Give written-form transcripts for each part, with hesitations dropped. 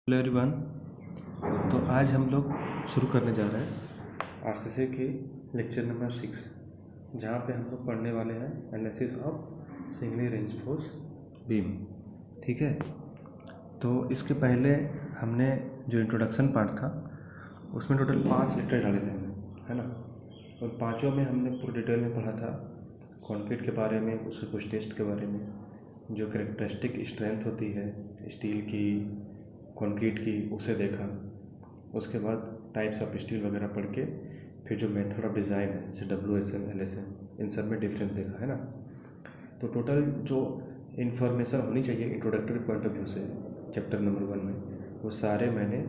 Hello everyone. तो आज हम लोग शुरू करने जा रहे हैं आरसीसी की लेक्चर नंबर 6, जहाँ पे हम लोग पढ़ने वाले हैं एनालिसिस ऑफ सिंगली रेंजफोर्स बीम। ठीक है, तो इसके पहले हमने जो इंट्रोडक्शन पार्ट था उसमें टोटल 5 लेक्चर डाले थे, है ना। और पाँचों में हमने पूरी डिटेल में पढ़ा था कंक्रीट के बारे में, उसके कुछ टेस्ट के बारे में, जो कैरेक्टरिस्टिक स्ट्रेंथ होती है स्टील की, कंक्रीट की, उसे देखा। उसके बाद टाइप्स ऑफ स्टील वगैरह पढ़ के फिर जो मेथड ऑफ डिज़ाइन है जैसे WSM, LSM, इन सब में डिफरेंस देखा, है ना। तो टोटल जो इन्फॉर्मेशन होनी चाहिए इंट्रोडक्टरी पॉइंट ऑफ व्यू से चैप्टर नंबर 1 में, वो सारे मैंने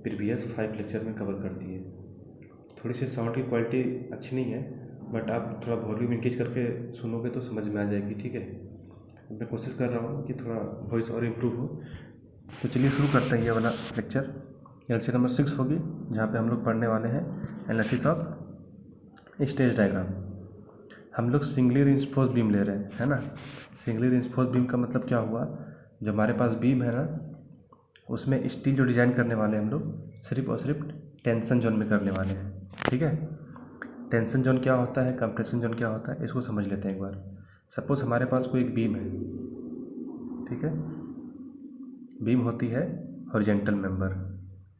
प्रीवियस 5 लेक्चर में कवर कर दिए। थोड़ी सी साउंड की क्वालिटी अच्छी नहीं है, बट आप थोड़ा वॉल्यूम इंक्रीज करके सुनोगे तो समझ में आ जाएगी। ठीक है, मैं कोशिश कर रहा हूँ कि थोड़ा वॉइस और इम्प्रूव हो। तो चलिए शुरू करते हैं। ये वाला लेक्चर नंबर 6 होगी, जहाँ पे हम लोग पढ़ने वाले हैं एनालिसिस ऑफ स्टेज डायग्राम। हम लोग सिंगली रिइंफोर्स्ड बीम ले रहे हैं, है ना। सिंगली रिइंफोर्स्ड बीम का मतलब क्या हुआ, जो हमारे पास बीम है ना, उसमें स्टील जो डिज़ाइन करने वाले हैं हम लोग सिर्फ और सिर्फ टेंशन जोन में करने वाले हैं। ठीक है, टेंशन जोन क्या होता है, कंप्रेशन जोन क्या होता है, इसको समझ लेते हैं एक बार। सपोज हमारे पास कोई एक बीम है, ठीक है। बीम होती है हॉरिजॉन्टल मेंबर,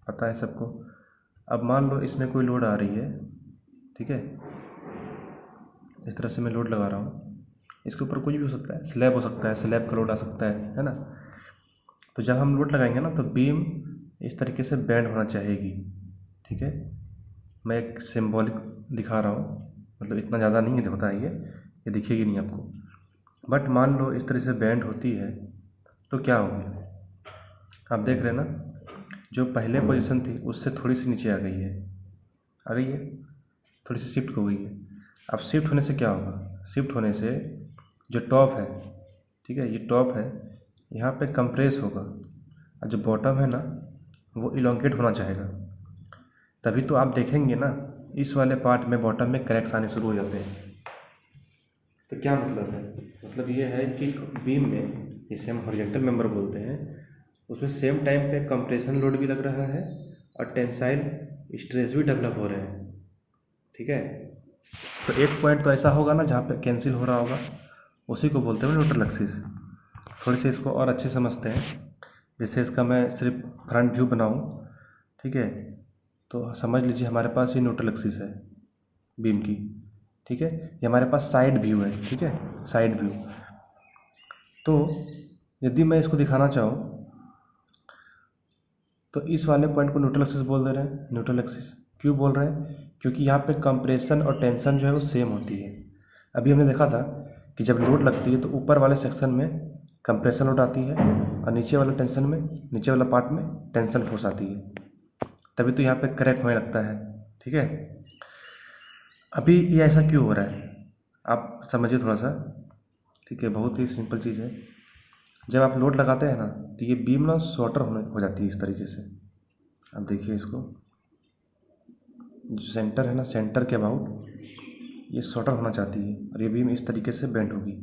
पता है सबको। अब मान लो इसमें कोई लोड आ रही है, ठीक है। इस तरह से मैं लोड लगा रहा हूँ, इसके ऊपर कुछ भी हो सकता है, स्लैब हो सकता है, स्लैब का लोड आ सकता है ना। तो जब हम लोड लगाएंगे ना, तो बीम इस तरीके से बेंड होना चाहिएगी। ठीक है, मैं एक सिंबॉलिक दिखा रहा हूँ, मतलब इतना ज़्यादा नहीं होता है, ये दिखेगी नहीं आपको। बट मान लो इस तरह से बेंड होती है तो क्या होगी, आप देख रहे हैं ना, जो पहले पोजीशन थी उससे थोड़ी सी नीचे आ गई है, थोड़ी सी शिफ्ट हो गई है। अब शिफ्ट होने से क्या होगा, शिफ्ट होने से जो टॉप है, ठीक है, ये टॉप है, यहाँ पे कंप्रेस होगा, और जो बॉटम है ना, वो इलोंगेट होना चाहेगा। तभी तो आप देखेंगे ना, इस वाले पार्ट में बॉटम में क्रैक्स आने शुरू हो जाते हैं। तो क्या मतलब है, मतलब ये है कि बीम में, जिसे हम हॉरिजॉन्टल मेंबर बोलते हैं, उसमें सेम टाइम पे कंप्रेशन लोड भी लग रहा है और टेंसाइल स्ट्रेस भी डेवलप हो रहे हैं। ठीक है, तो एक पॉइंट तो ऐसा होगा ना जहाँ पे कैंसिल हो रहा होगा, उसी को बोलते हैं न्यूट्रल एक्सिस। थोड़ी सी इसको और अच्छे समझते हैं, जैसे इसका मैं सिर्फ फ्रंट व्यू बनाऊँ, ठीक है। तो समझ लीजिए हमारे पास ये न्यूट्रल एक्सिस है बीम की, ठीक है। ये हमारे पास साइड व्यू है, ठीक है, साइड व्यू। तो यदि मैं इसको दिखाना चाहूँ तो इस वाले पॉइंट को न्यूट्रल एक्सिस बोल दे रहे हैं। न्यूट्रल एक्सिस क्यों बोल रहे हैं, क्योंकि यहाँ पे कंप्रेशन और टेंशन जो है वो सेम होती है। अभी हमने देखा था कि जब लोड लगती है तो ऊपर वाले सेक्शन में कंप्रेशन लोड आती है और नीचे वाले टेंशन में, नीचे वाला पार्ट में टेंशन फोर्स आती है, तभी तो यहाँ पे क्रैक होने लगता है। ठीक है, अभी ये ऐसा क्यों हो रहा है आप समझिए थोड़ा सा, ठीक है। बहुत ही सिंपल चीज़ है, जब आप लोड लगाते हैं ना, तो ये बीम ना शॉर्टर हो जाती है इस तरीके से। अब देखिए इसको, जो सेंटर है ना, सेंटर के अबाउट ये शॉर्टर होना चाहती है, और ये बीम इस तरीके से बेंड होगी,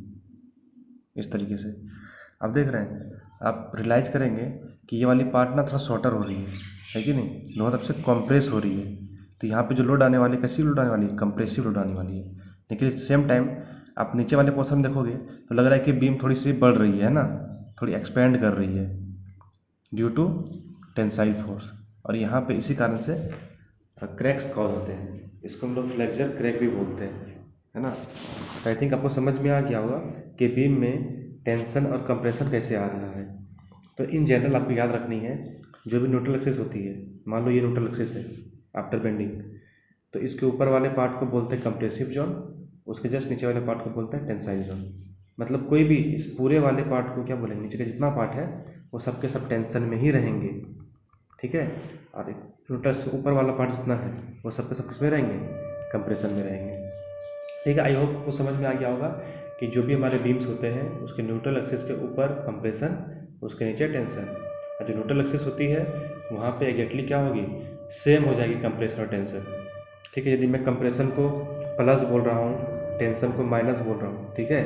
इस तरीके से। अब देख रहे हैं, आप रियलाइज़ करेंगे कि ये वाली पार्ट ना थोड़ा शॉर्टर हो रही है कि नहीं, दोनों तरफ से कॉम्प्रेस हो रही है। तो यहाँ पे जो लोड आने वाली, कैसी लोड आने वाली है, कंप्रेसिव लोड आने वाली है। लेकिन सेम टाइम आप नीचे वाले पोर्शन में देखोगे तो लग रहा है कि बीम थोड़ी सी बढ़ रही है ना, थोड़ी एक्सपेंड कर रही है ड्यू टू टेंसाइल फोर्स, और यहाँ पे इसी कारण से क्रैक्स कॉज होते हैं। इसको हम लोग फ्लेक्सर क्रैक भी बोलते हैं, है ना। आई थिंक आपको समझ में आ गया होगा कि बीम में टेंशन और कंप्रेशन कैसे आ रहा है। तो इन जनरल आपको याद रखनी है, जो भी न्यूट्रल एक्सिस होती है, मान लो ये न्यूट्रल एक्सिस है आफ्टर बेंडिंग, तो इसके ऊपर वाले पार्ट को बोलते हैं कंप्रेसिव जोन, उसके जस्ट नीचे वाले पार्ट को बोलते हैं टेंसाइल जोन। मतलब कोई भी इस पूरे वाले पार्ट को क्या बोलेंगे, नीचे का जितना पार्ट है वो सबके सब टेंशन में ही रहेंगे, ठीक है। और न्यूट्रल से ऊपर वाला पार्ट जितना है वो सबके सब किस में रहेंगे, कंप्रेशन में रहेंगे। ठीक है, आई होप वो समझ में आ गया होगा कि जो भी हमारे बीम्स होते हैं उसके न्यूट्रल एक्सिस के ऊपर कंप्रेशन, उसके नीचे टेंशन, और जो न्यूट्रल एक्सिस होती है वहाँ पे एग्जैक्टली क्या होगी, सेम हो जाएगी कंप्रेशन और टेंशन। ठीक है, यदि मैं कंप्रेशन को प्लस बोल रहा हूँ, टेंशन को माइनस बोल रहा हूँ, ठीक है,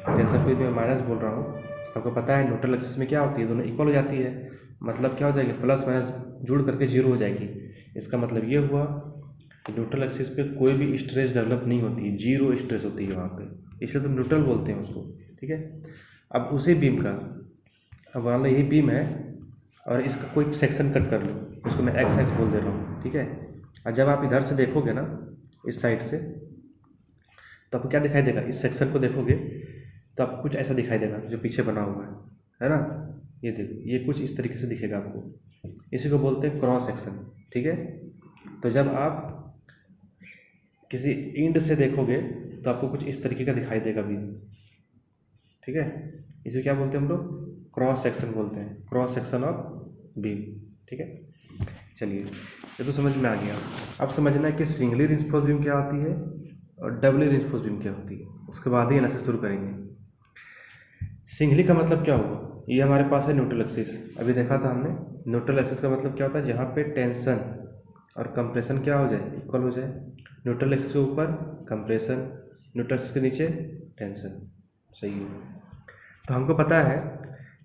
टेंशन को यदि मैं माइनस बोल रहा हूँ, आपको पता है न्यूट्रल एक्सिस में क्या होती है, दोनों इक्वल हो जाती है। मतलब क्या हो जाएगी, प्लस माइनस जुड़ करके जीरो हो जाएगी। इसका मतलब ये हुआ कि न्यूट्रल एक्सिस पे कोई भी स्ट्रेस डेवलप नहीं होती है, जीरो स्ट्रेस होती है वहाँ पे, इसलिए तो न्यूट्रल बोलते हैं उसको। ठीक है, अब उसी बीम का, अब मान लो यही बीम है और इसका कोई सेक्शन कट कर लो, उसको मैं एक्स एक्स बोल दे रहा हूँ। ठीक है, और जब आप इधर से देखोगे ना, इस साइड से, तो आपको क्या दिखाई देगा, इस सेक्शन को देखोगे तो आपको कुछ ऐसा दिखाई देगा जो पीछे बना हुआ है ना। ये देखो, ये कुछ इस तरीके से दिखेगा आपको, इसी को बोलते हैं क्रॉस सेक्शन। ठीक है, तो जब आप किसी इंड से देखोगे तो आपको कुछ इस तरीके का दिखाई देगा बीम। ठीक है, इसे क्या बोलते हैं हम लोग, क्रॉस सेक्शन बोलते हैं, क्रॉस सेक्शन ऑफ बीम। ठीक है, चलिए ये तो समझ में आ गया। अब समझना है कि सिंगली रिइंफोर्स्ड बीम क्या होती है और डबली रिइंफोर्स्ड बीम क्या होती है, उसके बाद ही एनालिसिस शुरू करेंगे। सिंगली का मतलब क्या हुआ, ये हमारे पास है न्यूट्रल एक्सिस, अभी देखा था हमने। न्यूट्रल एक्सिस का मतलब क्या होता है, जहाँ पे टेंशन और कंप्रेशन क्या हो जाए, इक्वल हो जाए। न्यूट्रल एक्सिस के ऊपर कंप्रेशन, न्यूट्रल एक्सिस के नीचे टेंशन। सही है, तो हमको पता है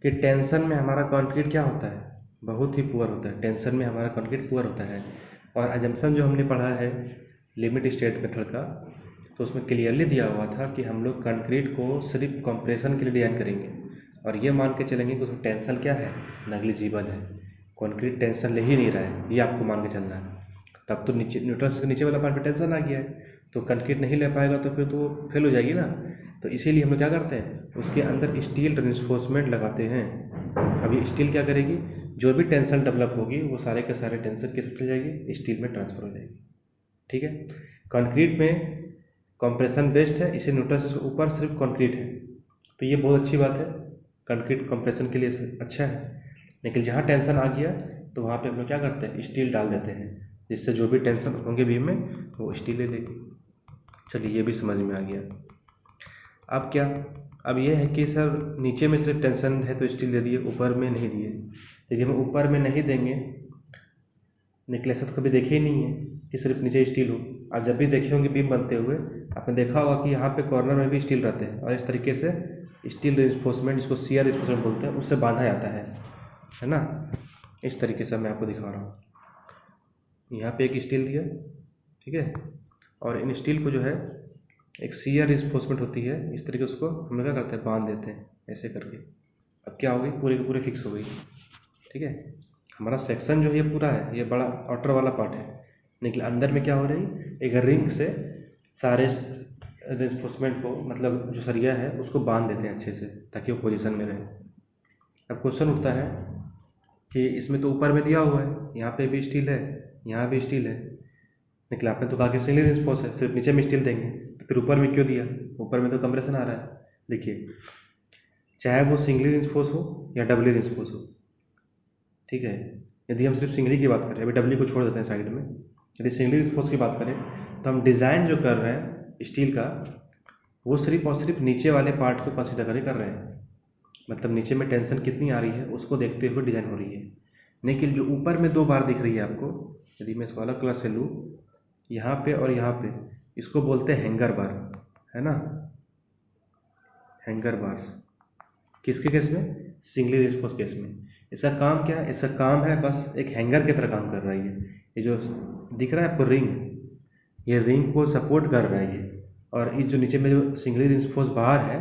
कि टेंशन में हमारा कंक्रीट क्या होता है, बहुत ही पुअर होता है। टेंशन में हमारा कंक्रीट पुअर होता है। और अजम्पशन जो हमने पढ़ा है लिमिट स्टेट मेथड का, तो उसमें क्लियरली दिया हुआ था कि हम लोग कंक्रीट को सिर्फ कंप्रेशन के लिए डिजाइन करेंगे और ये मान के चलेंगे कि उसमें टेंशन क्या है, नेग्लिजिबल है। कंक्रीट टेंशन ले ही नहीं रहा है, ये आपको मान के चलना है। तब तो नीचे न्यूट्रल से नीचे वाला पार्ट पे टेंशन आ गया है, तो कंक्रीट नहीं ले पाएगा, तो फिर तो फेल हो जाएगी ना। तो इसीलिए हम लोग क्या करते हैं, उसके अंदर स्टील रिइंफोर्समेंट लगाते हैं। अभी स्टील क्या करेगी, जो भी टेंशन डेवलप होगी वो सारे के सारे टेंशन किस चल जाएगी, स्टील में ट्रांसफर हो जाएगी। ठीक है, कंक्रीट में कंप्रेशन बेस्ड है, इसे न्यूट्रल से ऊपर सिर्फ कंक्रीट है, तो ये बहुत अच्छी बात है, कंक्रीट कंप्रेशन के लिए अच्छा है। लेकिन जहाँ टेंशन आ गया तो वहाँ पे हम लोग क्या करते हैं, स्टील डाल देते हैं, जिससे जो भी टेंशन होंगे बीम में वो स्टील ले लेगी। चलिए ये भी समझ में आ गया। अब क्या, अब ये है कि सर नीचे में सिर्फ टेंशन है तो स्टील दे दिए, ऊपर में नहीं दिए। यदि हम ऊपर में नहीं देंगे, नेकलेस तो कभी देखे ही नहीं है कि सिर्फ नीचे स्टील हो। आप जब भी देखे होंगे बीम बनते हुए, आपने देखा होगा कि यहाँ पे कॉर्नर में भी स्टील रहते हैं और इस तरीके से स्टील रिइंफोर्समेंट, जिसको शियर रिइंफोर्समेंट बोलते हैं, उससे बांधा जाता है ना। इस तरीके से मैं आपको दिखा रहा हूँ। यहाँ पे एक स्टील दिया, ठीक है, और इन स्टील को जो है एक शियर रिइंफोर्समेंट होती है, इस तरीके से उसको हम लोग क्या करते हैं, बांध देते हैं ऐसे करके। अब क्या हो गई, पूरे के पूरे फिक्स हो गई। ठीक है, हमारा सेक्शन जो है ये पूरा है, ये बड़ा आउटर वाला पार्ट है, लेकिन अंदर में क्या हो रही, एक रिंग से सारे रिइंफोर्समेंट को, मतलब जो सरिया है उसको बांध देते हैं अच्छे से, ताकि वो पोजीशन में रहे। अब क्वेश्चन उठता है कि इसमें तो ऊपर में दिया हुआ है, यहाँ पे भी स्टील है, यहाँ भी स्टील है, लेकिन आपने तो कहा कि सिंगल रिइंफोर्स है, सिर्फ नीचे में स्टील देंगे, तो फिर ऊपर में क्यों दिया, ऊपर में तो कंप्रेशन आ रहा है। देखिए, चाहे वो सिंगली रिइंफोर्स हो या डबली रिइंफोर्स हो, ठीक है, यदि हम सिर्फ सिंगली की बात करें, अभी डबली को छोड़ देते हैं साइड में, यदि सिंगली रिइंफोर्स की बात करें तो हम डिज़ाइन जो कर रहे हैं स्टील का, वो सिर्फ और सिर्फ नीचे वाले पार्ट को कंसिडर करके कर रहे हैं। मतलब नीचे में टेंशन कितनी आ रही है उसको देखते हुए डिज़ाइन हो रही है। लेकिन जो ऊपर में दो बार दिख रही है आपको, यदि मैं इसको अलग कलर से लूँ, यहाँ पे और यहाँ पे, इसको बोलते हैं हैंगर बार, है ना, हैंगर बार्स। किसके केस में, सिंगली रिइंफोर्स केस में। इसका काम क्या है, इसका काम है बस एक हैंगर की तरह काम कर रही है। ये जो दिख रहा है आपको रिंग, ये रिंग को सपोर्ट कर रहा है ये, और ये जो नीचे में जो सिंगली रिइंफोर्स बार है,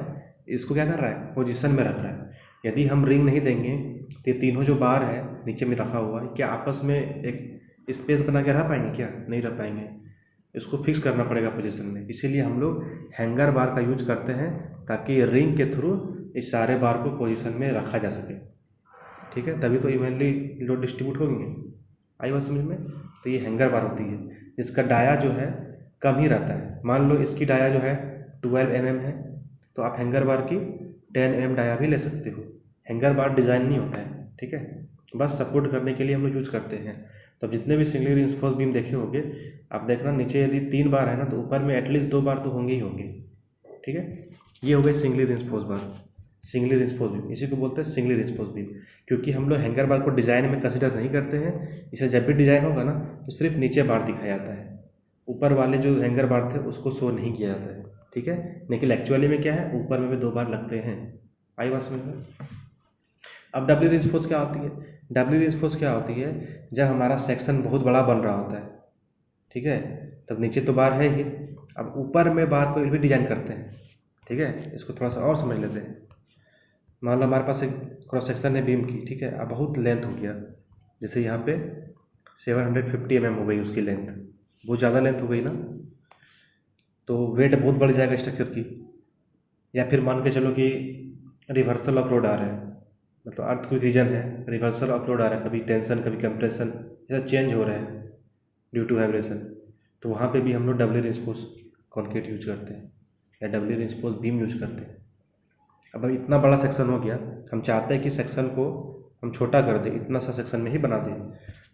इसको क्या कर रहा है, पोजीशन में रख रहा है। यदि हम रिंग नहीं देंगे तो ये तीनों जो बार है नीचे में रखा हुआ है, क्या आपस में एक स्पेस बना के रह पाएंगे, क्या नहीं रह पाएंगे, इसको फिक्स करना पड़ेगा पोजीशन में। इसीलिए हम लोग हैंगर बार का यूज करते हैं, ताकि रिंग के थ्रू इस सारे बार को पोजीशन में रखा जा सके। ठीक है, तभी तो इवनली लोड डिस्ट्रीब्यूट होंगे। आई बात समझ में। तो ये हैंगर बार होती है, जिसका डाया जो है कम ही रहता है। मान लो इसकी डाया जो है 12 mm है, तो आप हैंगर बार की 10 mm डाया भी ले सकते हो। हैंगर बार डिज़ाइन नहीं होता है, ठीक है, बस सपोर्ट करने के लिए हम लोग यूज करते हैं। तो अब जितने भी सिंगली रिइंफोर्स बीम देखे होंगे, आप देखना नीचे यदि 3 बार है ना, तो ऊपर में एटलीस्ट 2 बार तो होंगे ही होंगे। ठीक है, ये हो गए सिंगली रिइंफोर्स बार, सिंगली रिइंफोर्स बीम, इसी को बोलते हैं सिंगली रिइंफोर्स बीम। क्योंकि हम लोग हैंगर बार को डिज़ाइन में कंसिडर नहीं करते हैं, इसे जब भी डिज़ाइन होगा ना तो सिर्फ नीचे बार दिखाया जाता है, ऊपर वाले जो हैंगर बार थे उसको शो नहीं किया जाता है। ठीक है, लेकिन एक्चुअली में क्या है, ऊपर में भी 2 बार लगते हैं। आई बात समझ में। अब डबली रिइंफोर्स क्या होती है, डबली रिइंफोर्स क्या होती है, जब हमारा सेक्शन बहुत बड़ा बन रहा होता है, ठीक है, तब नीचे तो बार है ही, अब ऊपर में बार को भी डिजाइन करते हैं, ठीक है। इसको थोड़ा सा और समझ लेते हैं। मान लो हमारे पास एक क्रॉस सेक्शन है बीम की, ठीक है, अब बहुत लेंथ हो गया, जैसे यहाँ पे 750 mm हो गई उसकी लेंथ, बहुत ज़्यादा लेंथ हो गई ना, तो वेट बहुत बढ़ जाएगा स्ट्रक्चर की। या फिर मान के चलो कि रिवर्सल ऑफ लोड आ रहा है, मतलब अर्थ कोई रीजन है, रिवर्सल ऑफ लोड आ रहा है, कभी टेंशन कभी कंप्रेशन, ऐसा चेंज हो रहा है ड्यू टू वाइब्रेशन, तो वहाँ पे भी हम लोग डबली रिइंफोर्स कंक्रीट यूज करते हैं या डबली रिइंफोर्स बीम यूज करते हैं। अब इतना बड़ा सेक्शन हो गया, हम चाहते हैं कि सेक्शन को हम छोटा कर दें, इतना सा सेक्शन में ही बना दें,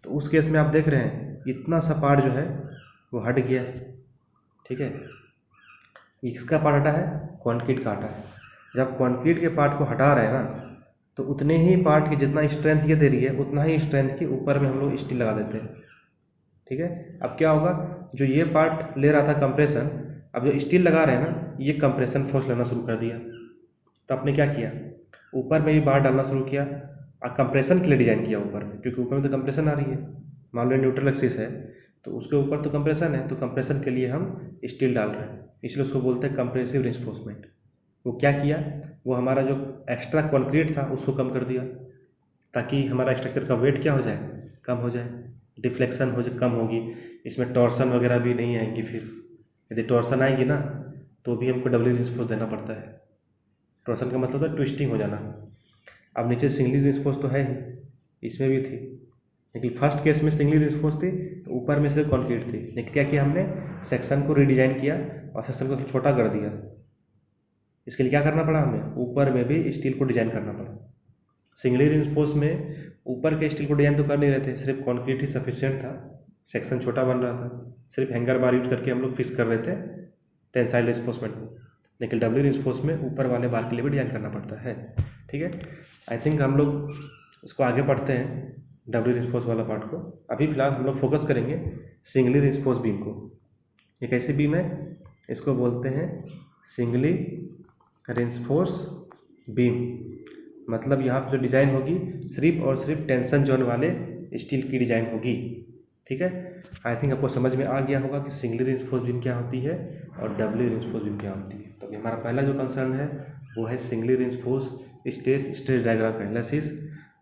तो उस केस में आप देख रहे हैं इतना सा पार्ट जो है वो हट गया, ठीक है। इसका पार्ट हटा है, कंक्रीट का हटा है। जब कंक्रीट के पार्ट को हटा रहे हैं ना, तो उतने ही पार्ट की जितना स्ट्रेंथ ये दे रही है, उतना ही स्ट्रेंथ के ऊपर में हम लोग स्टील लगा देते हैं, ठीक है। अब क्या होगा, जो ये पार्ट ले रहा था कंप्रेशन, अब जो स्टील लगा रहे हैं ना, ये कंप्रेशन फोर्स लेना शुरू कर दिया। तो आपने क्या किया, ऊपर में भी बार डालना शुरू किया और कंप्रेशन के लिए डिजाइन किया ऊपर में, क्योंकि ऊपर में तो कंप्रेशन आ रही है। मान लो न्यूट्रल एक्सिस है तो उसके ऊपर तो कंप्रेशन है, तो कंप्रेशन के लिए हम स्टील डाल रहे हैं, इसलिए उसको बोलते हैं कंप्रेसिव रिइंफोर्समेंट। वो क्या किया, वो हमारा जो एक्स्ट्रा कंक्रीट था उसको कम कर दिया, ताकि हमारा स्ट्रक्चर का वेट क्या हो जाए, कम हो जाए, डिफ्लेक्शन हो जाए, कम होगी, इसमें टॉर्सन वगैरह भी नहीं आएंगी। फिर यदि टॉर्सन आएगी ना, तो भी हमको डबल रिइंफोर्स देना पड़ता है। टॉर्सन का मतलब है ट्विस्टिंग हो जाना। अब नीचे सिंगली रिइंफोर्स तो है ही, इसमें भी थी, लेकिन फर्स्ट केस में सिंगली रिइंफोर्स थी, तो ऊपर में सिर्फ कंक्रीट थी। लेकिन क्या किया हमने, सेक्शन को रीडिजाइन किया और सेक्शन को छोटा कर दिया। इसके लिए क्या करना पड़ा हमें, ऊपर में भी स्टील को डिजाइन करना पड़ा। सिंगली रिइंफोर्स में ऊपर के स्टील को डिजाइन तो कर नहीं रहे थे, सिर्फ कंक्रीट ही सफिशिएंट था, सेक्शन छोटा बन रहा था, सिर्फ हैंगर बार यूज करके हम लोग फिक्स कर रहे थे टेंसाइल रिइंफोर्समेंट को। लेकिन डबल रिइंफोर्स में ऊपर वाले बार के लिए भी डिजाइन करना पड़ता है, ठीक है। आई थिंक हम लोग इसको आगे पढ़ते हैं, डबल रिइंफोर्स वाला पार्ट को। अभी फिलहाल हम लोग फोकस करेंगे सिंगली रिइंफोर्स बीम को। ये कैसी बीम है, इसको बोलते हैं सिंगली रिइंफोर्स बीम। मतलब यहाँ पर जो डिज़ाइन होगी सिर्फ और सिर्फ टेंशन जोन वाले स्टील की डिज़ाइन होगी, ठीक है। आई थिंक आपको समझ में आ गया होगा कि सिंगली रिइंफोर्स बीम क्या होती है और डबली रिइंफोर्स बीम क्या होती है। तो हमारा पहला जो कंसर्न है वो है singly reinforce stress diagram analysis,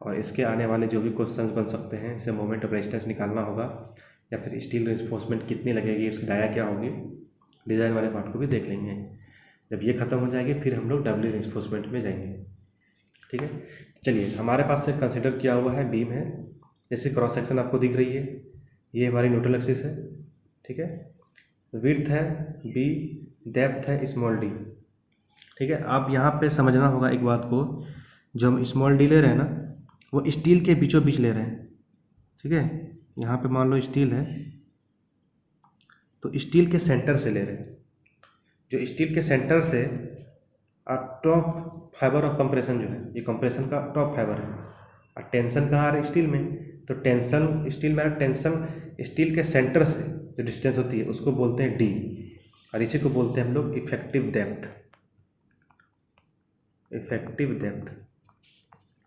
और इसके आने वाले जो भी क्वेश्चंस बन सकते हैं, जैसे मोमेंट ऑफ रेजिस्टेंस निकालना होगा, या फिर स्टील रिइंफोर्समेंट कितनी लगेगी, इसकी डाया क्या होगी, डिज़ाइन वाले पार्ट को भी देख लेंगे। जब ये खत्म हो जाएगी फिर हम लोग डबली रिइंफोर्समेंट में जाएंगे, ठीक है। चलिए, हमारे पास से कंसिडर किया हुआ है बीम है, जैसे क्रॉस सेक्शन आपको दिख रही है, ये हमारी न्यूट्रल एक्सिस है, ठीक है। विड्थ है बी, डेप्थ है स्मॉल डी, ठीक है। आप यहाँ पे समझना होगा एक बात को, जो हम स्मॉल डी ले रहे हैं ना, वो स्टील के बीचों बीच ले रहे हैं, ठीक है। यहाँ पे मान लो स्टील है, तो स्टील के सेंटर से ले रहे हैं, जो स्टील के सेंटर से टॉप फाइबर ऑफ कंप्रेशन जो है, ये कंप्रेशन का टॉप फाइबर है, और टेंशन कहाँ आ रहा है, स्टील में, तो टेंशन स्टील में, टेंशन स्टील के सेंटर से जो डिस्टेंस होती है उसको बोलते हैं डी, और इसी को बोलते हैं हम लोग effective depth. Effective depth,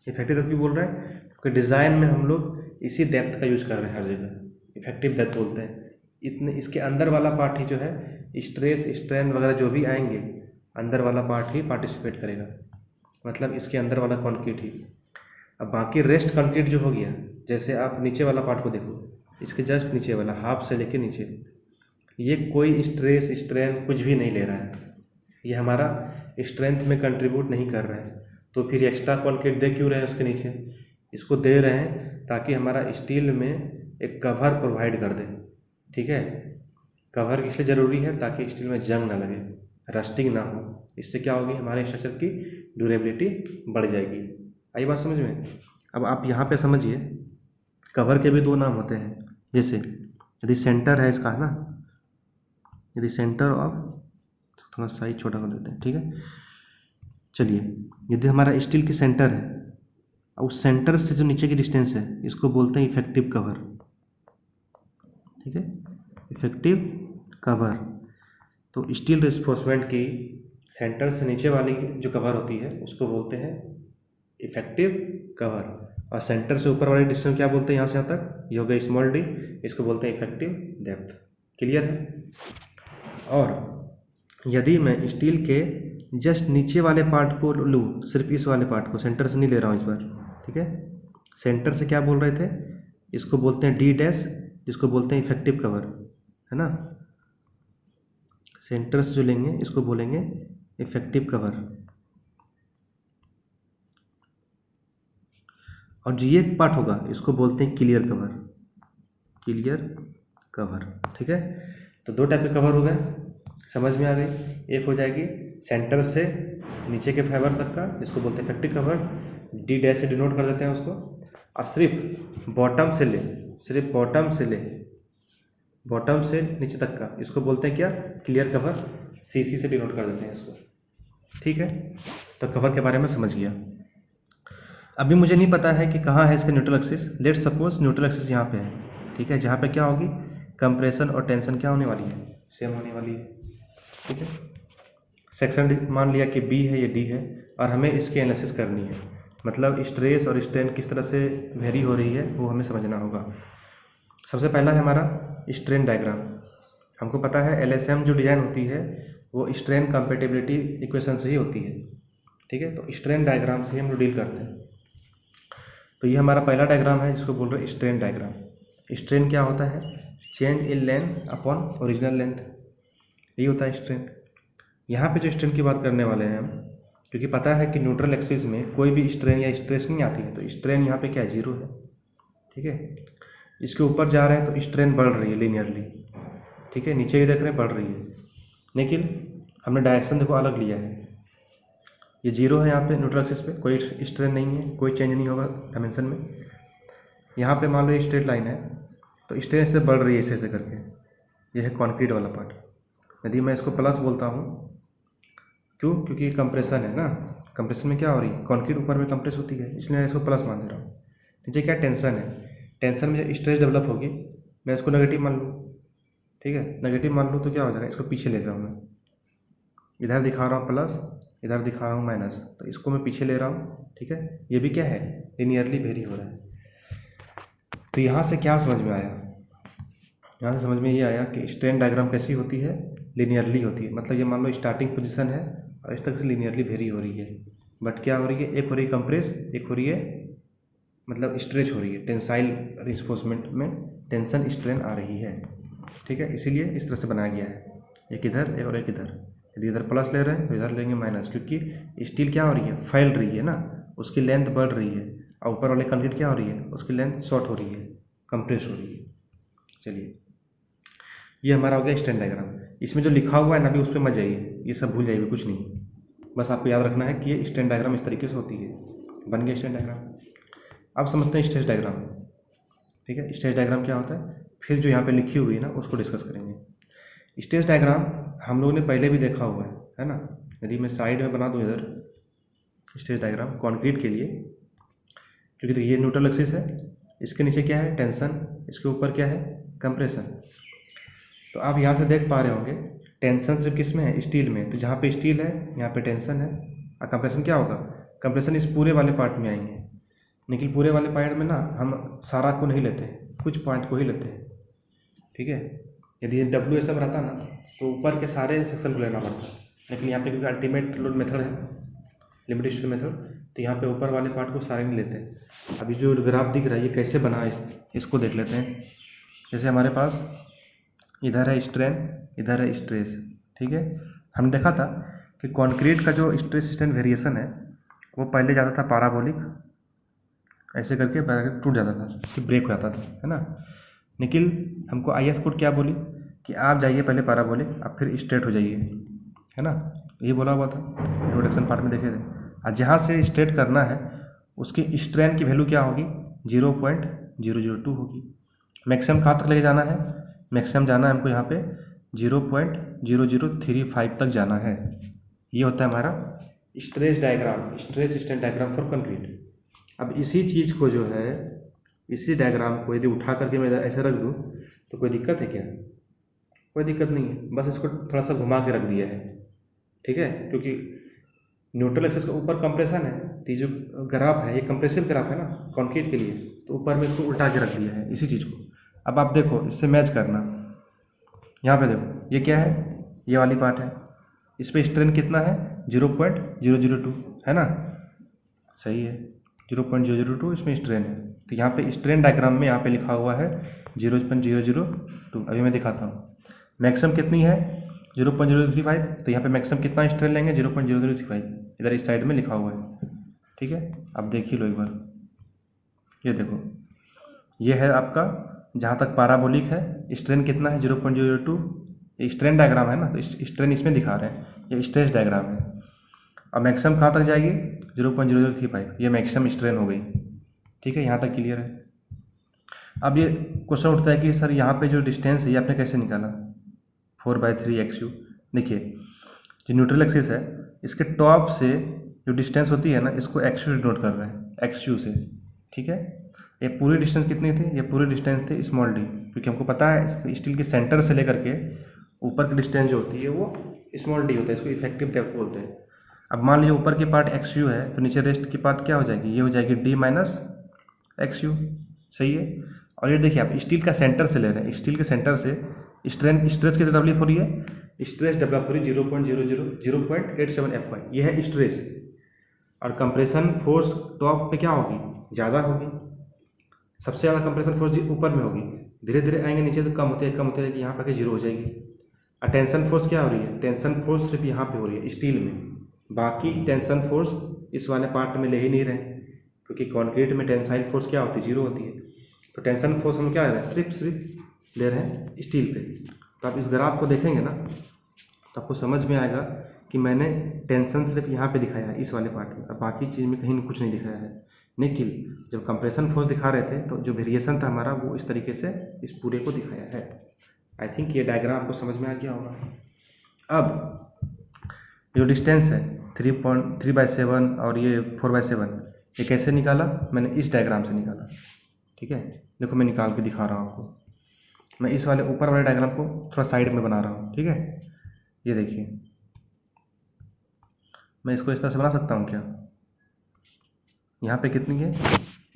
effective depth भी बोल रहे हैं क्योंकि डिज़ाइन में हम लोग इसी डेप्थ का यूज कर रहे हैं हर जगह, इफेक्टिव डेप्थ बोलते हैं। इतने इसके अंदर वाला पार्ट ही जो है, स्ट्रेस स्ट्रेन वगैरह जो भी आएंगे, अंदर वाला पार्ट ही पार्टिसिपेट करेगा, मतलब इसके अंदर वाला कंक्रीट ही। अब बाकी रेस्ट कंक्रीट जो हो गया, जैसे आप नीचे वाला पार्ट को देखो, इसके जस्ट नीचे वाला हाफ से लेके नीचे, ये कोई स्ट्रेस स्ट्रेन कुछ भी नहीं ले रहा है, ये हमारा स्ट्रेंथ में कंट्रीब्यूट नहीं कर रहा है। तो फिर एक्स्ट्रा कंक्रीट दे क्यों रहे हैं उसके नीचे, इसको दे रहे हैं ताकि हमारा स्टील में एक कवर प्रोवाइड कर दे, ठीक है। कवर इसलिए ज़रूरी है ताकि स्टील में जंग ना लगे, रस्टिंग ना हो, इससे क्या होगी, हमारे स्ट्रक्चर की ड्यूरेबिलिटी बढ़ जाएगी। आई बात समझ में। अब आप यहाँ पे समझिए, कवर के भी दो नाम होते हैं, जैसे यदि सेंटर है इसका, है ना, यदि सेंटर ऑफ, थोड़ा साइज छोटा कर देते हैं, ठीक है। चलिए, यदि हमारा स्टील की सेंटर है, उस सेंटर से जो नीचे की डिस्टेंस है, इसको बोलते हैं इफेक्टिव कवर, ठीक है, इफेक्टिव कवर। तो स्टील रिइंफोर्समेंट की सेंटर से नीचे वाली जो कवर होती है उसको बोलते हैं इफेक्टिव कवर। और सेंटर से ऊपर वाले डिस्टेंस क्या बोलते हैं, यहाँ से यहाँ तक, ये हो गया स्मॉल डी, इसको बोलते हैं इफेक्टिव डेप्थ। क्लियर है। और यदि मैं स्टील के जस्ट नीचे वाले पार्ट को लूँ, सिर्फ इस वाले पार्ट को, सेंटर से नहीं ले रहा हूँ इस बार, ठीक है, सेंटर से क्या बोल रहे थे, इसको बोलते हैं डी डैश, जिसको बोलते हैं इफेक्टिव कवर, है ना। सेंटर से जो लेंगे इसको बोलेंगे इफेक्टिव कवर। और जो ये पार्ट होगा इसको बोलते हैं क्लियर कवर, क्लियर कवर, ठीक है। तो दो टाइप के कवर हो गए, समझ में आ गई। एक हो जाएगी सेंटर से नीचे के फाइबर तक का, जिसको बोलते हैं इफेक्टिव कवर, डी डैश से डिनोट कर देते हैं उसको। और सिर्फ बॉटम से ले, सिर्फ बॉटम से ले, बॉटम से नीचे तक का, इसको बोलते हैं क्या, क्लियर कवर, सीसी से डिनोट कर देते हैं इसको, ठीक है। तो कवर के बारे में समझ गया। अभी मुझे नहीं पता है कि कहाँ है इसका neutral axis. Let's suppose neutral axis यहाँ पे है, ठीक है, जहाँ पे क्या होगी, कंप्रेशन और टेंशन क्या होने वाली है, सेम होने वाली है, ठीक है। सेक्शन मान लिया कि बी है, ये डी है, और हमें इसकी एनालिसिस करनी है, मतलब स्ट्रेस और स्ट्रेन किस तरह से वेरी हो रही है वो हमें समझना होगा। सबसे पहला है हमारा स्ट्रेन डायग्राम। हमको पता है एलएसएम जो डिज़ाइन होती है वो स्ट्रेन कंपेटिबिलिटी इक्वेशन से ही होती है, ठीक है। तो स्ट्रेन डायग्राम से ही हम लोग डील करते हैं। तो ये हमारा पहला डायग्राम है जिसको बोल रहे हैं स्ट्रेन डायग्राम। स्ट्रेन क्या होता है, change in length upon original length, यही होता है स्ट्रेन। यहाँ पे जो स्ट्रेन की बात करने वाले हैं हम, क्योंकि पता है कि न्यूट्रल एक्सिस में कोई भी स्ट्रेन या स्ट्रेस नहीं आती है, तो स्ट्रेन यहाँ पे क्या है, जीरो है, ठीक है। इसके ऊपर जा रहे हैं तो स्ट्रेन बढ़ रही है लीनियरली, ठीक है, नीचे भी देख रहे हैं बढ़ रही है, लेकिन हमने डायरेक्शन देखो अलग लिया है। ये जीरो है यहाँ पे न्यूट्रल एक्सिस पे, कोई स्ट्रेन नहीं है, कोई चेंज नहीं होगा डायमेंशन में। यहाँ पे मान लो ये स्ट्रेट लाइन है, तो स्ट्रेन से बढ़ रही है ऐसे ऐसे करके, ये है कॉन्क्रीट वाला पार्ट। यदि मैं इसको प्लस बोलता हूँ, क्यों, क्योंकि कंप्रेशन है ना, कंप्रेशन में क्या हो रही है, कॉन्क्रीट ऊपर में कंप्रेस होती है, इसलिए मैं इसको प्लस मान दे रहा हूँ। नीचे क्या टेंशन है, टेंशन में स्ट्रेस डेवलप होगी, मैं इसको नेगेटिव मान लूँ, ठीक है, नेगेटिव मान लूँ तो क्या हो जाएगा, इसको पीछे ले रहा हूँ मैं, इधर दिखा रहा हूँ प्लस, इधर दिखा रहा हूँ माइनस, तो इसको मैं पीछे ले रहा हूँ, ठीक है। ये भी क्या है, लिनियरली वेरी हो रहा है। तो यहाँ से क्या समझ में आया, यहाँ से समझ में ये आया कि स्ट्रेन डायग्राम कैसी होती है, लिनियरली होती है। मतलब ये मान लो स्टार्टिंग पोजीशन है और इस तक से लिनियरली वेरी हो रही है, बट क्या हो रही है, एक हो रही है कंप्रेस, एक हो रही है मतलब स्ट्रेच हो रही है, टेंसाइल रिइंफोर्समेंट में टेंशन स्ट्रेन आ रही है, ठीक है। इसीलिए इस तरह से बनाया गया है, एक इधर और एक इधर। यदि इधर प्लस ले रहे हैं तो इधर लेंगे माइनस, क्योंकि स्टील क्या हो रही है, फैल रही है ना, उसकी लेंथ बढ़ रही है, और ऊपर वाले कंक्रीट क्या हो रही है, उसकी लेंथ शॉर्ट हो रही है, कंप्रेस हो रही है। चलिए, ये हमारा हो गया स्ट्रेन डायग्राम। इसमें जो लिखा हुआ है ना, अभी उस पर मत जाइए, ये सब भूल जाइए, कुछ नहीं, बस आपको याद रखना है कि ये स्ट्रेन डायग्राम इस तरीके से होती है। बन गया स्ट्रेन डायग्राम। अब समझते हैं स्ट्रेस डायग्राम, ठीक है। स्ट्रेस डायग्राम क्या होता है, फिर जो यहाँ पे लिखी हुई है ना उसको डिस्कस करेंगे। स्ट्रेस डायग्राम हम लोगों ने पहले भी देखा हुआ है ना। यदि मैं साइड में बना दूँ इधर स्ट्रेस डायग्राम कॉन्क्रीट के लिए, क्योंकि ये न्यूट्रल एक्सिस है, इसके नीचे क्या है, टेंशन, इसके ऊपर क्या है, कंप्रेशन। तो आप यहाँ से देख पा रहे होंगे टेंशन सिर्फ किस में है, स्टील में, तो जहाँ पे स्टील है यहाँ पे टेंशन है, और कंप्रेशन क्या होगा, कंप्रेशन इस पूरे वाले पार्ट में आएंगे। लेकिन पूरे वाले पार्ट में ना हम सारा को नहीं लेते हैं, कुछ पॉइंट को ही लेते हैं, ठीक है। यदि डब्ल्यू एस रहता ना तो ऊपर के सारे सेक्शन को लेना पड़ता, लेकिन यहाँ पे क्योंकि अल्टीमेट लोड मेथड है, लिमिटेड स्टील मेथड, तो यहाँ पे ऊपर वाले पार्ट को सारे नहीं लेते। अभी जो ग्राफ दिख रहा है ये कैसे बना है, इसको देख लेते हैं। जैसे हमारे पास इधर है स्ट्रेन, इधर है स्ट्रेस, ठीक है। हमने देखा था कि कंक्रीट का जो स्ट्रेस स्ट्रेन वेरिएशन है वो पहले जाता था पैराबोलिक, ऐसे करके टूट जाता था, फिर ब्रेक हो जाता था, है ना। लेकिन हमको IS कोड क्या बोली कि आप जाइए पहले पैराबोलिक, आप फिर स्ट्रेट हो जाइए, है ना, ये बोला हुआ था, इंट्रोडक्शन पार्ट में देखे थे। और जहाँ से स्ट्रेट करना है उसकी स्ट्रेन की वैल्यू क्या होगी, 0.002 होगी। मैक्सिमम कहाँ तक लेके जाना है, मैक्सिमम जाना है हमको यहाँ पे 0.0035 तक जाना है। ये होता है हमारा stress diagram, stress strain diagram for concrete. अब इसी चीज़ को जो है, इसी डायग्राम को यदि उठा करके मैं ऐसे रख दूँ तो कोई दिक्कत है क्या, कोई दिक्कत नहीं है, बस इसको थोड़ा सा घुमा के रख दिया है, ठीक है। क्योंकि न्यूट्रल एक्सिस के ऊपर कंप्रेशन है तो ये जो ग्राफ है ये कंप्रेसिव ग्राफ है ना कंक्रीट के लिए, तो ऊपर में इसको उल्टा के रख दिया है इसी चीज़ को। अब आप देखो इससे मैच करना, यहाँ पे देखो ये क्या है, ये वाली पार्ट है, इस पर स्ट्रेन कितना है 0.002 है ना, सही है 0.002 इसमें स्ट्रेन है। तो यहाँ पे स्ट्रेन डायग्राम में यहाँ पे लिखा हुआ है 0.002। अभी मैं दिखाता हूँ मैक्सिमम कितनी है 0.035, तो यहाँ पे मैक्सिमम कितना स्ट्रेन लेंगे 0.035, इधर इस साइड में लिखा हुआ है। ठीक है, अब देख ही लो एक बार, ये देखो ये है आपका जहाँ तक पाराबोलिक है, स्ट्रेन कितना है 0.002, ये स्ट्रेन डायग्राम है ना, तो स्ट्रेन इसमें दिखा रहे हैं, ये स्ट्रेस डायग्राम है। अब मैक्सिमम कहाँ तक जाएगी 0.0035, ये मैक्सिमम स्ट्रेन हो गई। ठीक है, यहाँ तक क्लियर है। अब ये क्वेश्चन उठता है कि सर यहाँ पे जो डिस्टेंस है ये आपने कैसे निकाला 4/3 XU। देखिए जो न्यूट्रल एक्सिस है इसके टॉप से जो डिस्टेंस होती है ना इसको XU डिनोट कर रहे हैं, XU से। ठीक है, ये पूरी डिस्टेंस कितनी थी, ये पूरी डिस्टेंस थी स्मॉल डी, क्योंकि हमको पता है स्टील के सेंटर से लेकर के ऊपर की डिस्टेंस जो होती है वो स्मॉल डी होता है, इसको इफेक्टिव डेप्थ बोलते हैं। अब मान लीजिए ऊपर की पार्ट XU है तो नीचे रेस्ट की पार्ट क्या हो जाएगी, ये हो जाएगी D माइनस XU। सही है, और ये देखिए आप स्टील का सेंटर से ले रहे हैं, स्टील के सेंटर से स्ट्रेस कितना डेवलप हो रही है, स्ट्रेस डेवलप हो रही है 0.87 FY, ये है स्ट्रेस। और कंप्रेशन फोर्स टॉप पे क्या होगी, ज़्यादा होगी, सबसे ज़्यादा कंप्रेशन फोर्स ऊपर में होगी, धीरे धीरे आएंगे नीचे तो कम होते हैं यहाँ पर जीरो हो जाएगी। और टेंशन फोर्स क्या हो रही है, टेंशन फोर्स सिर्फ यहाँ पे हो रही है स्टील में, बाकी टेंशन फोर्स इस वाले पार्ट में ले ही नहीं रहे, क्योंकि कंक्रीट में टेंसाइल फोर्स क्या होती है, जीरो होती है। तो टेंशन फोर्स हम क्या ले रहे हैं, सिर्फ ले रहे हैं स्टील पे। तो आप इस ग्राफ को देखेंगे ना तो आपको समझ में आएगा कि मैंने टेंशन सिर्फ यहाँ पे दिखाया है इस वाले पार्ट में, और बाकी चीज़ में कहीं कुछ नहीं दिखाया है। लेकिन जब कंप्रेशन फोर्स दिखा रहे थे तो जो वेरिएशन था हमारा वो इस तरीके से इस पूरे को दिखाया है। आई थिंक ये डायग्राम आपको समझ में आ गया होगा। अब जो डिस्टेंस है 3/7 और ये 4/7, ये कैसे निकाला, मैंने इस डायग्राम से निकाला। ठीक है, देखो मैं निकाल के दिखा रहा हूँ आपको, मैं इस वाले ऊपर वाले डायग्राम को थोड़ा साइड में बना रहा हूँ। ठीक है, ये देखिए मैं इसको इस तरह से बना सकता हूँ क्या, यहाँ पे कितनी है,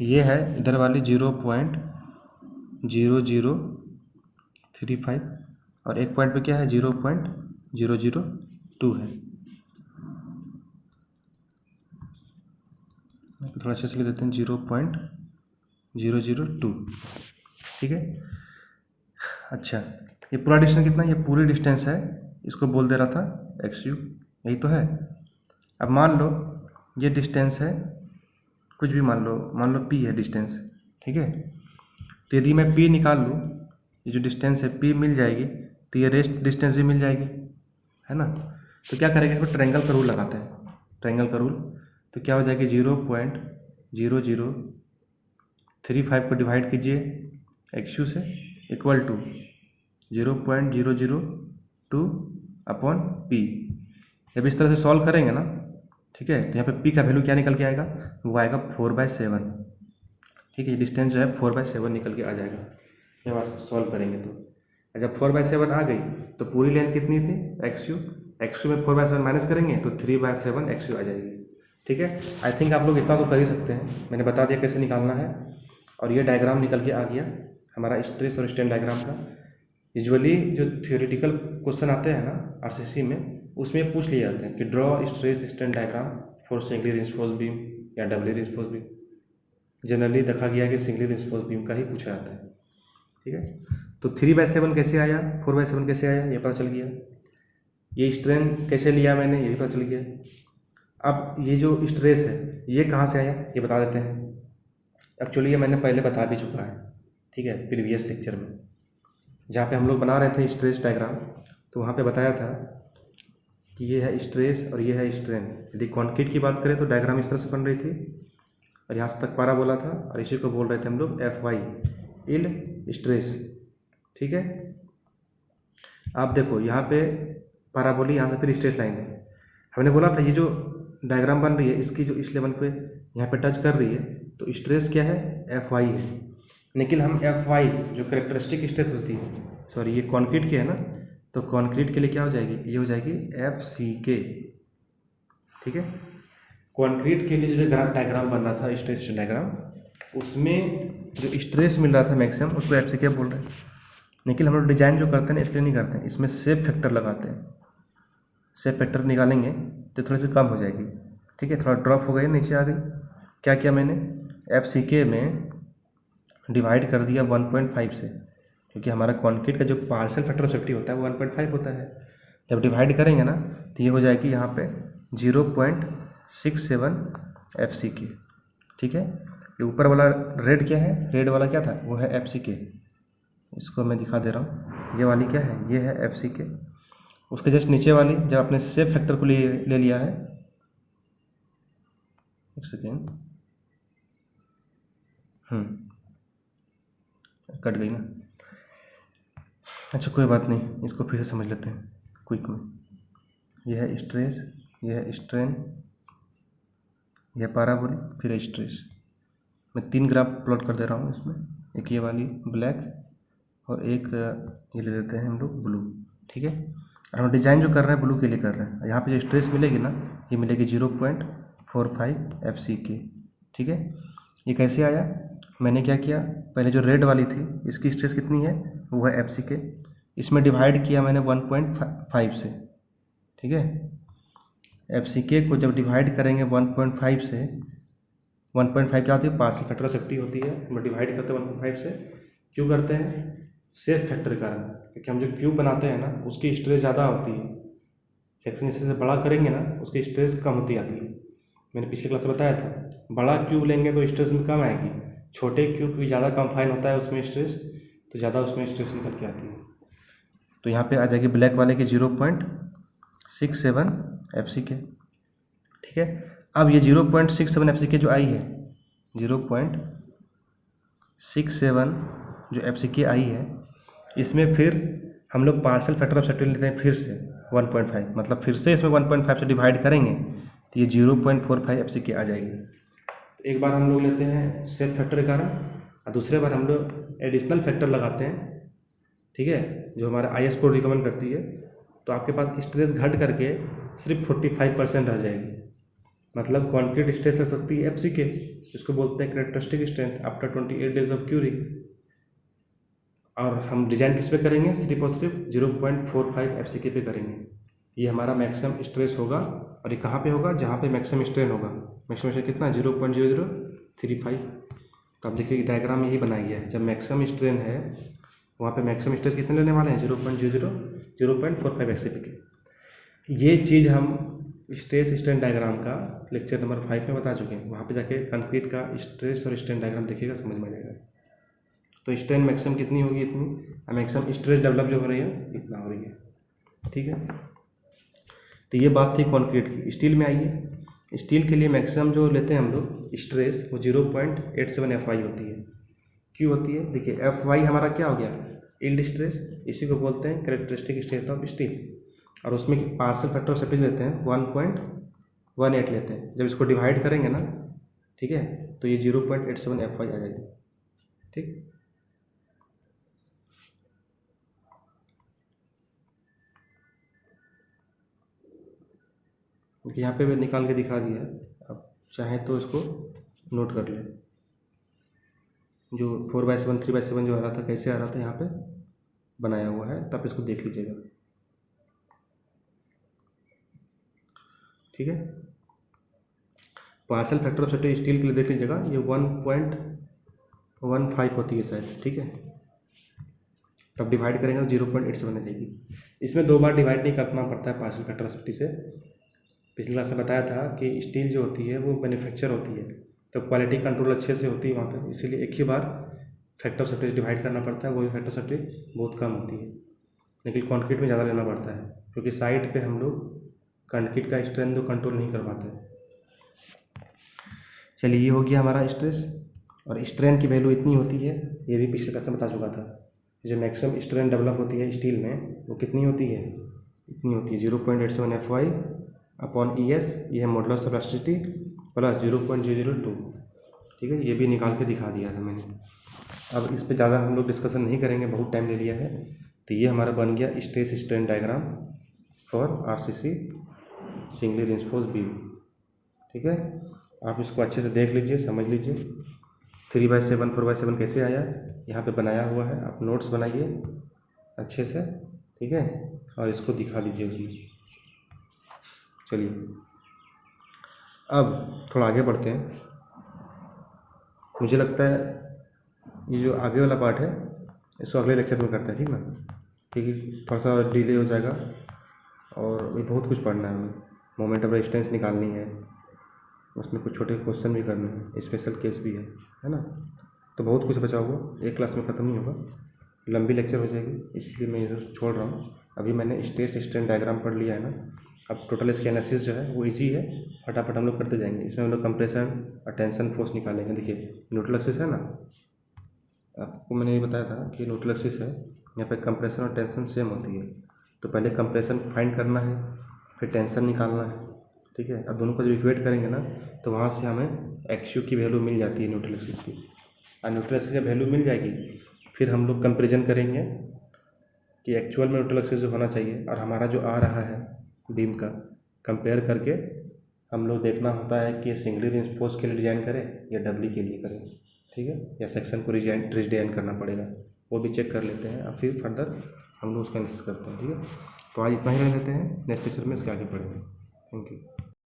ये है इधर वाली 0.0035 और एक पॉइंट पे क्या है 0.002 है। थोड़ा अच्छे से लिख देते हैं 0.002। ठीक है, अच्छा ये पूरा डिस्टेंस कितना है, ये पूरी डिस्टेंस है, इसको बोल दे रहा था XU, यही तो है। अब मान लो ये डिस्टेंस है, कुछ भी मान लो P है डिस्टेंस। ठीक है, तो यदि मैं P निकाल लूँ, ये जो डिस्टेंस है P मिल जाएगी, तो ये रेस्ट डिस्टेंस भी मिल जाएगी, है ना। तो क्या करेंगे, इसमें ट्रायंगल का रूल लगाते हैं, ट्रायंगल का रूल। तो क्या हो जाएगी 0.0035 को डिवाइड कीजिए XU से, इक्वल टू 0.002 अपॉन P। जब इस तरह से सॉल्व करेंगे ना, ठीक है, तो यहाँ पे P का वैल्यू क्या निकल के आएगा, वो आएगा 4/7। ठीक है, ये डिस्टेंस जो है 4/7 निकल के आ जाएगा जब आप सॉल्व करेंगे तो। जब 4/7 आ गई तो पूरी लेंथ कितनी थी XU में 4/7 माइनस करेंगे तो 3/7 XU आ जाएगी। ठीक है, आई थिंक आप लोग इतना तो कर ही सकते हैं, मैंने बता दिया कैसे निकालना है। और ये डायग्राम निकल के आ गया हमारा स्ट्रेस और स्ट्रेन डायग्राम का। यूजुअली जो थियोरेटिकल क्वेश्चन आते हैं ना RCC में, उसमें पूछ लिए जाते हैं कि draw stress strain diagram for singly reinforced beam या डबली रिइंफोर्स्ड बीम। जनरली देखा गया है कि सिंगली रिइंफोर्स्ड बीम का ही पूछा जाता है। ठीक है, तो 3/7 कैसे आया, 4/7 कैसे आया, ये पता चल गया। ये स्ट्रेन कैसे लिया मैंने, ये भी पता चल गया। अब ये जो स्ट्रेस है ये कहाँ से आया, ये बता देते हैं। एक्चुअली ये मैंने पहले बता भी चुका है, ठीक है, प्रीवियस लेक्चर में, जहाँ पे हम लोग बना रहे थे स्ट्रेस डायग्राम, तो वहाँ पे बताया था कि ये है स्ट्रेस और ये है स्ट्रेन। यदि कंक्रीट की बात करें तो डायग्राम इस तरह से बन रही थी, और यहाँ से तक पारा बोला था, और इसी को बोल रहे थे हम लोग FY, यील्ड स्ट्रेस। ठीक है, आप देखो यहाँ पे पारा बोली, यहाँ से फिर स्ट्रेट लाइन है। हमने बोला था ये जो डायग्राम बन रही है इसकी जो इस लेवल पे यहाँ पे टच कर रही है तो स्ट्रेस क्या है, FY है। लेकिन हम FY जो कैरेक्टरिस्टिक स्ट्रेस होती है, सॉरी ये कंक्रीट की है ना, तो कंक्रीट के लिए क्या हो जाएगी, ये हो जाएगी FCK। ठीक है, कंक्रीट के लिए जो डायग्राम बन रहा था, स्ट्रेस डायग्राम, उसमें जो स्ट्रेस मिल रहा था मैक्सिमम, उसको एफसीके बोल रहे हैं। लेकिन हम लोग डिजाइन जो करते हैं ना, इसके लिए नहीं करते हैं, इसमें शेप फैक्टर लगाते हैं। शेप फैक्टर निकालेंगे तो थोड़ी सी कम हो जाएगी, ठीक है, थोड़ा ड्रॉप हो गई, नीचे आ गई। क्या किया मैंने, एफसीके में डिवाइड कर दिया 1.5 से, क्योंकि हमारा कंक्रीट का जो पार्शियल फैक्टर ऑफ सेफ्टी होता है वो 1.5 होता है। जब डिवाइड करेंगे ना तो ये हो जाएगी यहाँ पे 0.67 एफसीके, ठीक है। ये ऊपर वाला रेड क्या है, रेड वाला क्या था, वो है एफसीके। इसको मैं दिखा दे रहा हूँ, ये वाली क्या है, ये है एफसीके। उसके जस्ट नीचे वाली जब आपने शेप फैक्टर को ले लिया है, एक सेकेंड, कट गई ना, अच्छा कोई बात नहीं, इसको फिर से समझ लेते हैं क्विक में। यह है स्ट्रेस, यह है स्ट्रेन, यह पाराबोल, फिर है स्ट्रेस। मैं 3 ग्राफ प्लॉट कर दे रहा हूँ इसमें, एक ये वाली ब्लैक और एक ये ले लेते हैं हम लोग ब्लू, ठीक है। और हम डिज़ाइन जो कर रहे हैं ब्लू के लिए कर रहे हैं। यहाँ पे जो स्ट्रेस मिलेगी ना, ये मिलेगी 0.45 एफसीके, ठीक है। ये कैसे आया, मैंने क्या किया, पहले जो रेड वाली थी इसकी स्ट्रेस कितनी है, वो है एफसीके, इसमें डिवाइड किया मैंने 1.5 से, ठीक है। एफसीके को जब डिवाइड करेंगे 1.5 से, 1.5 क्या होती है, पार्शियल फैक्टर ऑफ सेफ्टी होती है, हम डिवाइड करते हैं 1.5 से। क्यों करते हैं, शेप फैक्टर के कारण, क्योंकि हम जो क्यूब बनाते हैं ना उसकी स्ट्रेस ज़्यादा होती है। सेक्शन जैसे बड़ा करेंगे ना उसकी स्ट्रेस कम होती आती है। मैंने पिछले क्लास में बताया था, बड़ा क्यूब लेंगे तो स्ट्रेस में कम आएगी, छोटे क्यूब भी ज़्यादा कंफाइन होता है उसमें स्ट्रेस, तो ज़्यादा उसमें स्ट्रेस निकल के आती है। तो यहाँ पे आ जाएगी ब्लैक वाले की 0.67 एफसीके, ठीक है। अब ये 0.67 एफसीके जो आई है, 0.67 जो एफसीके आई है, इसमें फिर हम लोग पार्शियल फैक्टर ऑफ सेफ्टी लेते हैं फिर से 1.5, मतलब फिर से इसमें 1.5 से डिवाइड करेंगे तो ये 0.45 एफसीके आ जाएगी। एक बार हम लोग लेते हैं शेप फैक्टर के कारण, और दूसरे बार हम लोग एडिशनल फैक्टर लगाते हैं, ठीक है, जो हमारा आईएस कोड रिकमेंड करती है। तो आपके पास स्ट्रेस घट करके सिर्फ 45% रह जाएगी। मतलब कंक्रीट स्ट्रेस लग सकती है एफसीके, जिसको बोलते हैं characteristic strength after 28 days of curing. और हम डिजाइन किस पे करेंगे, सिर्फ और सिर्फ 0.45 एफसीके पे करेंगे। ये हमारा मैक्सिमम स्ट्रेस होगा, और ये कहाँ पे होगा, जहाँ पे मैक्सिमम स्ट्रेन होगा। मैक्सिमम स्ट्रेन कितना, 0.0035। तो आप देखिए डायग्राम यही बनाया गया है, जब मैक्सिमम स्ट्रेन है वहाँ पे मैक्सिमम स्ट्रेस कितने लेने वाले हैं, 0.45 एफसीके। ये चीज़ हम स्ट्रेस स्ट्रेन डायग्राम का लेक्चर नंबर 5 में बता चुके हैं। वहाँ पे जाके कंक्रीट का स्ट्रेस और स्ट्रेन डायग्राम देखिएगा, समझ में आ जाएगा। तो स्ट्रेन मैक्सिमम कितनी होगी, इतनी, मैक्सिमम स्ट्रेस डेवलप जो हो रही है इतना हो रही है, ठीक है। तो ये बात थी कंक्रीट की। स्टील में आइए, स्टील के लिए मैक्सिमम जो लेते हैं हम लोग स्ट्रेस, वो 0.87 एफवाई होती है। क्यों होती है, देखिए एफवाई हमारा क्या हो गया, यील्ड स्ट्रेस, इसी को बोलते हैं कैरेक्टरिस्टिक स्ट्रेंथ ऑफ स्टील। और उसमें पार्शियल फैक्टर ऑफ सेफ्टी लेते हैं 1.18 लेते हैं। जब इसको डिवाइड करेंगे ना, ठीक है, तो ये 0.87 एफवाई आ जाएगी, ठीक। यहाँ पे मैं निकाल के दिखा दिया है, अब चाहें तो इसको नोट कर लें। जो 4/7 3/7 जो आ रहा था, कैसे आ रहा था, यहाँ पे बनाया हुआ है, तब इसको देख लीजिएगा, ठीक है। Partial factor of safety steel के लिए देख लीजिएगा, ये 1.15 होती है शायद, ठीक है। तब डिवाइड करेंगे तो 0.87 आ जाएगी। इसमें 2 बार डिवाइड नहीं करना पड़ता है पार्शियल फैक्टर ऑफ सेफ्टी से। पिछली क्लास में बताया था कि स्टील जो होती है वो मैन्युफैक्चर होती है, तो क्वालिटी कंट्रोल अच्छे से होती है वहाँ पे, इसीलिए एक ही बार फैक्टर ऑफ सेफ्टी डिवाइड करना पड़ता है, वो भी फैक्टर ऑफ सेफ्टी बहुत कम होती है। लेकिन कंक्रीट में ज़्यादा लेना पड़ता है, क्योंकि साइड पे हम लोग कंक्रीट का स्ट्रेंथ जो कंट्रोल नहीं कर पाते। चलिए, ये हो गया हमारा स्ट्रेस। और स्ट्रेन की वैल्यू इतनी होती है, ये भी पिछले क्लास में बता चुका था। जो मैक्सिमम स्ट्रेन डेवलप होती है स्टील में, वो कितनी होती है, इतनी होती है 0.87 एफवाई अपॉन ES, ये है मॉडुलस ऑफ इलास्टिसिटी, प्लस 0.002, ठीक है। ये भी निकाल के दिखा दिया था मैंने। अब इस पर ज़्यादा हम लोग डिस्कशन नहीं करेंगे, बहुत टाइम ले लिया है। तो ये हमारा बन गया stress strain diagram for RCC singly reinforced beam. ठीक है, आप इसको अच्छे से देख लीजिए, समझ लीजिए। 3/7 4/7 कैसे आया यहाँ पे बनाया हुआ है, आप नोट्स बनाइए अच्छे से, ठीक है, और इसको दिखा दीजिए उसमें। चलिए अब थोड़ा आगे बढ़ते हैं। मुझे लगता है ये जो आगे वाला पार्ट है इसको अगले लेक्चर में करते हैं, ठीक ना, क्योंकि थोड़ा सा डिले हो जाएगा और ये बहुत कुछ पढ़ना है हमें। मोमेंट ऑफ रेजिस्टेंस निकालनी है, उसमें कुछ छोटे क्वेश्चन भी करने हैं, स्पेशल केस भी है ना। तो बहुत कुछ बचा हुआ, एक क्लास में ख़त्म नहीं होगा, लंबी लेक्चर हो जाएगी, इसलिए मैं इधर छोड़ रहा हूँ। अभी मैंने स्ट्रेस स्ट्रेन डायग्राम पढ़ लिया है ना, अब टोटल इसके एनालिसिस जो है वो इजी है, फटाफट हम लोग करते जाएंगे। इसमें हम लोग कंप्रेशन और टेंशन फोर्स निकालेंगे। देखिए न्यूट्रल एक्सिस है ना, आपको मैंने ये बताया था कि न्यूट्रल एक्सिस है, यहाँ पे कंप्रेशन और टेंशन सेम होती है। तो पहले कंप्रेशन फाइंड करना है, फिर टेंशन निकालना है, ठीक है। अब दोनों को जब इक्वेट करेंगे ना तो वहाँ से हमें एक्स की वैल्यू मिल जाती है न्यूट्रल एक्सिस की, और न्यूट्रल एक्सिस की वैल्यू मिल जाएगी फिर हम लोग कंपेरिजन करेंगे कि एक्चुअल में न्यूट्रल एक्सिस जो होना चाहिए और हमारा जो आ रहा है बीम का, कंपेयर करके हम लोग देखना होता है कि सिंगली रिइंफोर्स के लिए डिज़ाइन करें या डबली के लिए करें, ठीक है, या सेक्शन को डिज़ाइन करना पड़ेगा, वो भी चेक कर लेते हैं और फिर फर्दर हम लोग उसका एनालिसिस करते हैं, ठीक है। तो आज इतना ही रहने देते हैं, नेक्स्ट लेक्चर में इसके आगे पढ़ेंगे। Thank you.